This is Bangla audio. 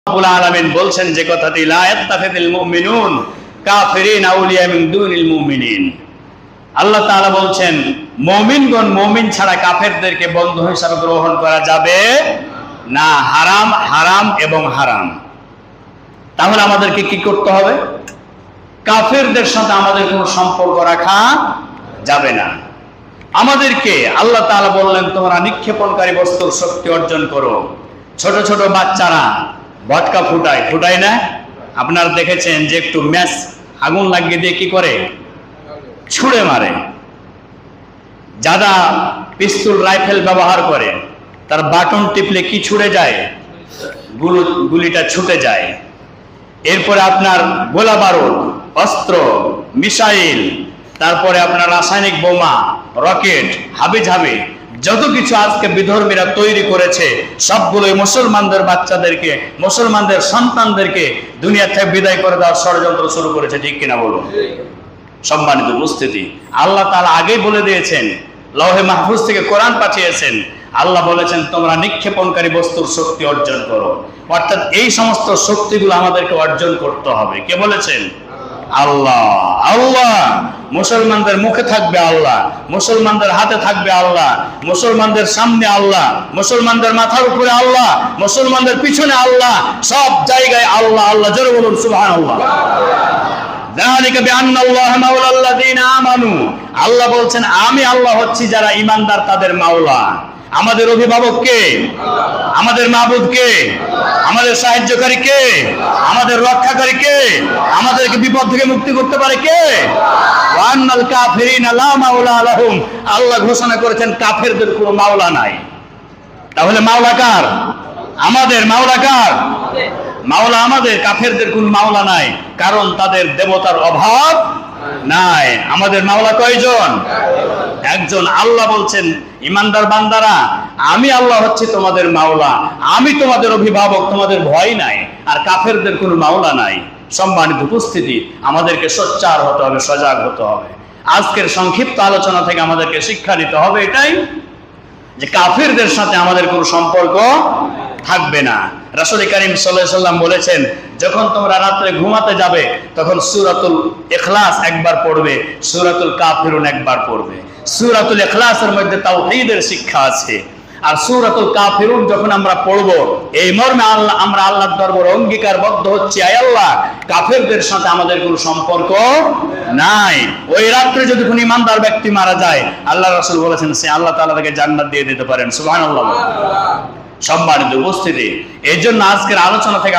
রব্বুল আলামিন বলছেন যে কথাটি, লা ইয়াত্তাখিযুল মুমিনুন কাফিরিন আউলিয়া মিন দুনিল মুমিনিন। আল্লাহ তাআলা বলছেন মুমিনগণ মুমিন ছাড়া কাফেরদেরকে বন্ধু হিসাবে গ্রহণ করা যাবে না। হারাম, হারাম এবং হারাম। তাহলে আমাদেরকে কি করতে হবে? কাফেরদের সাথে আমাদের কোনো সম্পর্ক রাখা যাবে না। আমাদেরকে আল্লাহ তাআলা বললেন তোমরা নিক্ষেপণকারী বস্তুর শক্তি অর্জন করো। ছোট ছোট বাচ্চারা ভটকা ফুটায় না? আপনারা দেখেছেন যে একটু ম্যাচ আগুন লাগিয়ে দিয়ে কি করে? ছুঁড়ে মারে। যারা পিস্তল রাইফেল ব্যবহার করে তার বাটন টিপলে কি ছুড়ে যায়? গুলিটা ছুটে যায়। এরপরে আপনার গোলা বারুদ, অস্ত্র, মিসাইল, তারপরে আপনার রাসায়নিক বোমা, রকেট, হাবিজাবি, যত কিছু আজকে বিধর্মীরা তৈরি করেছে সবগুলোই মুসলমানদের বাচ্চাদেরকে, মুসলমানদের সন্তানদেরকে দুনিয়া থেকে বিদায় করে দেওয়ার ষড়যন্ত্র শুরু করেছে। ঠিক কিনা বলুন? সম্মানিত উপস্থিতি, আল্লাহ তাআলা আগেই বলে দিয়েছেন, লৌহে মাহফুজ থেকে কোরআন পাঠিয়েছেন। আল্লাহ বলেছেন তোমরা নিক্ষেপণকারী বস্তুর শক্তি অর্জন করো। অর্থাৎ এই সমস্ত শক্তিগুলো আমাদেরকে অর্জন করতে হবে। কে বলেছেন? আল্লাহ। আল্লাহ। মুসলমানদের মুখে থাকবে আল্লাহ, মুসলমানদের হাতে থাকবে আল্লাহ, মুসলমানদের সামনে আল্লাহ, মুসলমানদের মাথার উপরে আল্লাহ, মুসলমানদের পিছনে আল্লাহ, সব জায়গায় আল্লাহ। আল্লাহ জোরে বলুন সুবহানাল্লাহ। যালিকা বিআন্নাল্লাহা মাওলাল্লাযীনা আমানু। আল্লাহ বলছেন আমি আল্লাহ হচ্ছি যারা ঈমানদার তাদের মাওলা। আমাদের অভিভাবক কে? আমাদের মাবুদ কে? আমাদের সাহায্যকারী কে? আমাদের রক্ষাকারী কে? আমাদেরকে বিপদ থেকে মুক্তি করতে পারে কে? ওয়ান্নাল কাফিরিনা লা মাওলা লাহুম। আল্লাহ ঘোষণা করেছেন কাফেরদের কোনো মাওলা নাই। তাহলে মাওলা কার? আমাদের। মাওলা কার? মাওলা আমাদের। কাফেরদের কোন মাওলা নাই, কারণ তাদের দেবতার অভাব নাই। আমাদের মাওলা কয়জন? একজন। আল্লাহ বলছেন ঈমানদার বান্দারা আমি আল্লাহ হচ্ছি তোমাদের মাওলা, আমি তোমাদের অভিভাবক, তোমাদের ভয় নাই। আর কাফেরদের কোনো মাওলা নাই। সম্মানিত উপস্থিতি, আমাদেরকে সোচ্চার হতে হবে, সজাগ হতে হবে। আজকের সংক্ষিপ্ত আলোচনা থেকে আমাদেরকে শিক্ষা নিতে হবে এটাই যে কাফেরদের সাথে আমাদের কোনো সম্পর্ক থাকবে না। রাসূল কারীম সাল্লাল্লাহু আলাইহি ওয়াসাল্লাম বলেছেন যখন তোমরা রাতে ঘুমাতে যাবে তখন সূরাতুল ইখলাস একবার পড়বে, সূরাতুল কাফিরুন একবার পড়বে। সূরাতুল ইখলাসের মধ্যে তাওহীদের শিক্ষা আছে। আর সূরাতুল কাফিরুন যখন আমরা পড়ব এই মর্মে আমরা আল্লাহর দরবারে অঙ্গীকারবদ্ধ হচ্ছি, আয় আল্লাহ কাফেরদের সাথে আমাদের কোনো সম্পর্ক নাই। ওই রাত্রে যদি কোনো ঈমানদার ব্যক্তি মারা যায় আল্লাহ রাসূল বলেছেন সে আল্লাহ তাআলা তাকে জান্নাত দিয়ে দিতে পারেন। সুবহানাল্লাহ। সম্মানিত উপস্থিতি, এই জন্য আজকের আলোচনা থেকে